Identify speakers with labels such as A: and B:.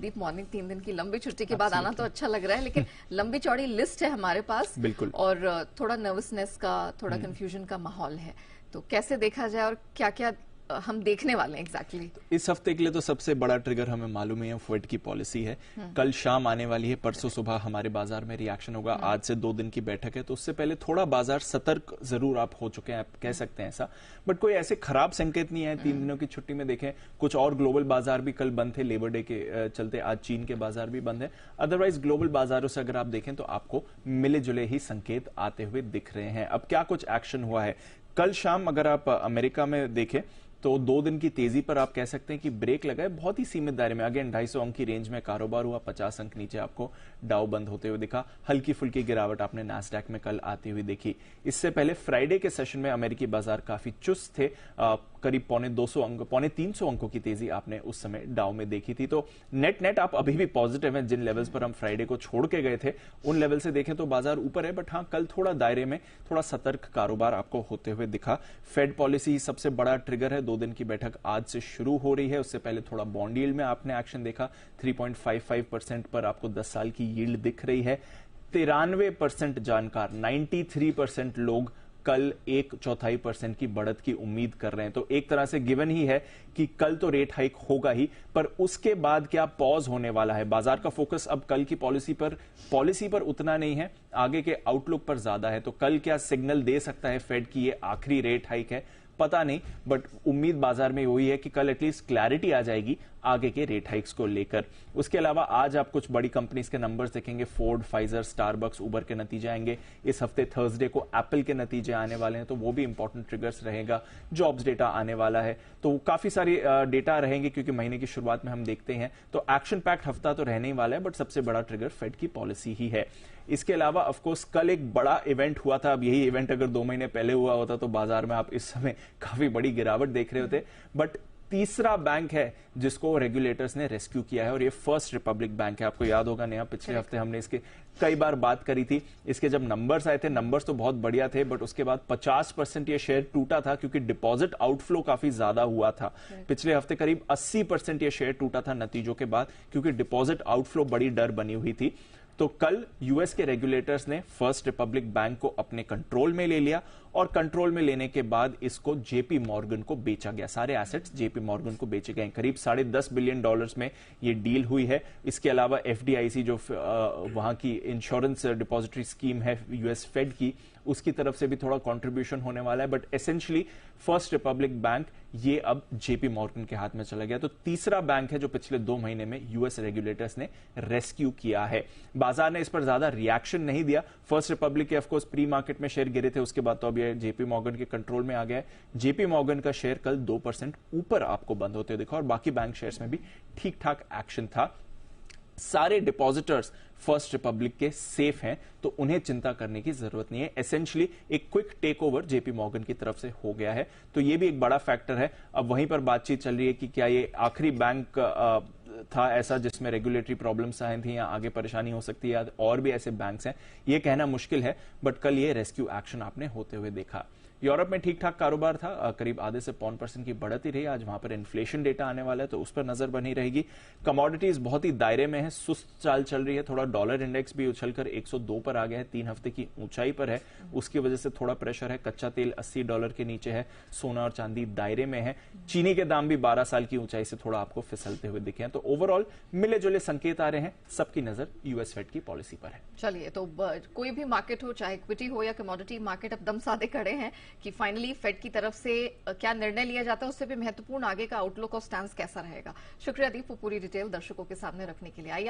A: दीप morning 3 दिन की लंबी छुट्टी के बाद आना तो अच्छा लग रहा है, लेकिन लंबी चौड़ी लिस्ट है हमारे पास।
B: बिल्कुल।
A: और थोड़ा नर्वसनेस का, थोड़ा कंफ्यूजन का माहौल है, तो कैसे देखा जाए और क्या क्या हम देखने वाले हैं एग्जैक्टली?
B: इस हफ्ते के लिए तो सबसे बड़ा ट्रिगर हमें मालूम है फेड की पॉलिसी है। कल शाम आने वाली है, परसों सुबह हमारे बाजार में रिएक्शन होगा। आज से 2 दिन की बैठक है, तो उससे पहले थोड़ा बाजार सतर्क जरूर आप हो चुके हैं, आप कह सकते हैं ऐसा, बट कोई ऐसे खराब संकेत नहीं है। 3 दिनों की छुट्टी में देखें, कुछ और ग्लोबल बाजार भी कल बंद थे, लेबर डे के चलते आज चीन के बाजार भी बंद है। अदरवाइज ग्लोबल बाजारों से अगर आप देखें तो आपको मिले जुले ही संकेत आते हुए दिख रहे हैं। अब क्या कुछ एक्शन हुआ है कल शाम, अगर आप अमेरिका में देखें तो 2 दिन की तेजी पर आप कह सकते हैं कि ब्रेक लगा है, बहुत ही सीमित दायरे में। अगेन 250 अंक की रेंज में कारोबार हुआ, 50 अंक नीचे आपको डाउ बंद होते हुए दिखा। हल्की फुल्की गिरावट आपने नैस्डैक में कल आती हुई देखी। इससे पहले फ्राइडे के सेशन में अमेरिकी बाजार काफी चुस्त थे, करीब 300 अंकों की तेजी आपने उस समय डाउ में देखी थी। तो नेट आप अभी भी पॉजिटिव हैं। जिन लेवल्स पर हम फ्राइडे को छोड़ के गए थे उन लेवल से देखें तो बाजार ऊपर है, बट हाँ कल थोड़ा दायरे में थोड़ा सतर्क कारोबार आपको होते हुए दिखा। फेड पॉलिसी सबसे बड़ा ट्रिगर है। 2 दिन की बैठक आज से शुरू हो रही है। उससे पहले थोड़ा बॉन्ड यील्ड में आपने एक्शन देखा, 3.55% पर आपको 10 साल की यील्ड दिख रही है। 93% जानकार, 93% लोग कल 1/4% की बढ़त की उम्मीद कर रहे हैं। तो एक तरह से गिवन ही है कि कल तो रेट हाइक होगा ही, पर उसके बाद क्या पॉज होने वाला है। बाजार का फोकस अब कल की पॉलिसी पर उतना नहीं है, आगे के आउटलुक पर ज्यादा है। तो कल क्या सिग्नल दे सकता है फेड की ये आखिरी रेट हाइक है, पता नहीं, बट उम्मीद बाजार में वही है कि कल एटलीस्ट क्लैरिटी आ जाएगी आगे के रेट हाइक्स को लेकर। उसके अलावा आज आप कुछ बड़ी कंपनीज के नंबर्स देखेंगे, फोर्ड, फाइजर, स्टारबक्स, उबर के नतीजे आएंगे। इस हफ्ते थर्सडे को एप्पल के नतीजे आने वाले हैं, तो वो भी इंपॉर्टेंट ट्रिगर्स रहेगा। जॉब्स डेटा आने वाला है, तो काफी सारी डेटा रहेंगे, क्योंकि महीने की शुरुआत में हम देखते हैं। तो एक्शन पैक्ड हफ्ता तो रहने ही वाला है, बट सबसे बड़ा ट्रिगर फेड की पॉलिसी ही है। इसके अलावा ऑफकोर्स कल एक बड़ा इवेंट हुआ था। अब यही इवेंट अगर 2 महीने पहले हुआ होता तो बाजार में आप इस समय काफी बड़ी गिरावट देख रहे होते। बट तीसरा बैंक है जिसको रेगुलेटर्स ने रेस्क्यू किया है, और ये फर्स्ट रिपब्लिक बैंक है। आपको याद होगा नेहा, पिछले हफ्ते हमने इसके कई बार बात करी थी। इसके जब नंबर्स आए थे, नंबर्स तो बहुत बढ़िया थे, बट उसके बाद 50% ये शेयर टूटा था, क्योंकि डिपॉजिट आउटफ्लो काफी ज्यादा हुआ था। पिछले हफ्ते करीब 80% ये शेयर टूटा था नतीजों के बाद, क्योंकि डिपॉजिट आउटफ्लो बड़ी डर बनी हुई थी। तो कल यूएस के रेगुलेटर्स ने फर्स्ट रिपब्लिक बैंक को अपने कंट्रोल में ले लिया, और कंट्रोल में लेने के बाद इसको जेपी मॉर्गन को बेचा गया। सारे एसेट्स जेपी मॉर्गन को बेचे गए। करीब $10.5 बिलियन में ये डील हुई है। इसके अलावा एफडीआईसी, जो वहां की इंश्योरेंस डिपॉजिटरी स्कीम है यूएस फेड की, उसकी तरफ से भी थोड़ा कंट्रीब्यूशन होने वाला है। But essentially first Republic bank ये अब जेपी मॉर्गन के हाथ में चला गया। तो तीसरा बैंक है जो पिछले 2 महीने में यूएस रेगुलेटर्स ने रेस्क्यू किया है। बाजार ने इस पर ज्यादा रिएक्शन नहीं दिया। फर्स्ट रिपब्लिक के ऑफकोर्स प्री मार्केट में शेयर गिरे थे, उसके बाद तो अब ये जेपी मॉर्गन के कंट्रोल में आ गया है। जेपी मॉर्गन का शेयर कल 2% ऊपर आपको बंद होते हुए दिखा, और बाकी बैंक शेयर्स में भी ठीक ठाक एक्शन था। सारे डिपॉजिटर्स फर्स्ट रिपब्लिक के सेफ हैं, तो उन्हें चिंता करने की जरूरत नहीं है। एसेंशियली एक quick takeover JP Morgan की तरफ से हो गया है, तो यह भी एक बड़ा फैक्टर है। अब वहीं पर बातचीत चल रही है कि क्या ये आखिरी बैंक था ऐसा जिसमें रेगुलेटरी प्रॉब्लम्स आई थी, या आगे परेशानी हो सकती है, या और भी ऐसे बैंक्स हैं, ये कहना मुश्किल है। बट कल ये रेस्क्यू एक्शन आपने होते हुए देखा। यूरोप में ठीक ठाक कारोबार था, करीब आधे से 1% की बढ़त ही रही। आज वहां पर इन्फ्लेशन डेटा आने वाला है, तो उस पर नजर बनी रहेगी। कमोडिटीज बहुत ही दायरे में है, सुस्त चाल चल रही है। थोड़ा डॉलर इंडेक्स भी उछलकर 102 पर आ गया है, 3 हफ्ते की ऊंचाई पर है, उसकी वजह से थोड़ा प्रेशर है। कच्चा तेल $80 के नीचे है, सोना और चांदी दायरे में है। चीनी के दाम भी 12 साल की ऊंचाई से थोड़ा आपको फिसलते हुए दिखे हैं। तो ओवरऑल मिले जुले संकेत आ रहे हैं। सबकी नजर यूएस फेड की पॉलिसी पर है।
A: चलिए, तो कोई भी मार्केट हो, चाहे इक्विटी हो या कमोडिटी मार्केट, अब दम साधे खड़े हैं कि फाइनली फेड की तरफ से क्या निर्णय लिया जाता है, उससे भी महत्वपूर्ण आगे का आउटलुक और स्टैंस कैसा रहेगा। शुक्रिया दीप, पूरी डिटेल दर्शकों के सामने रखने के लिए। आइए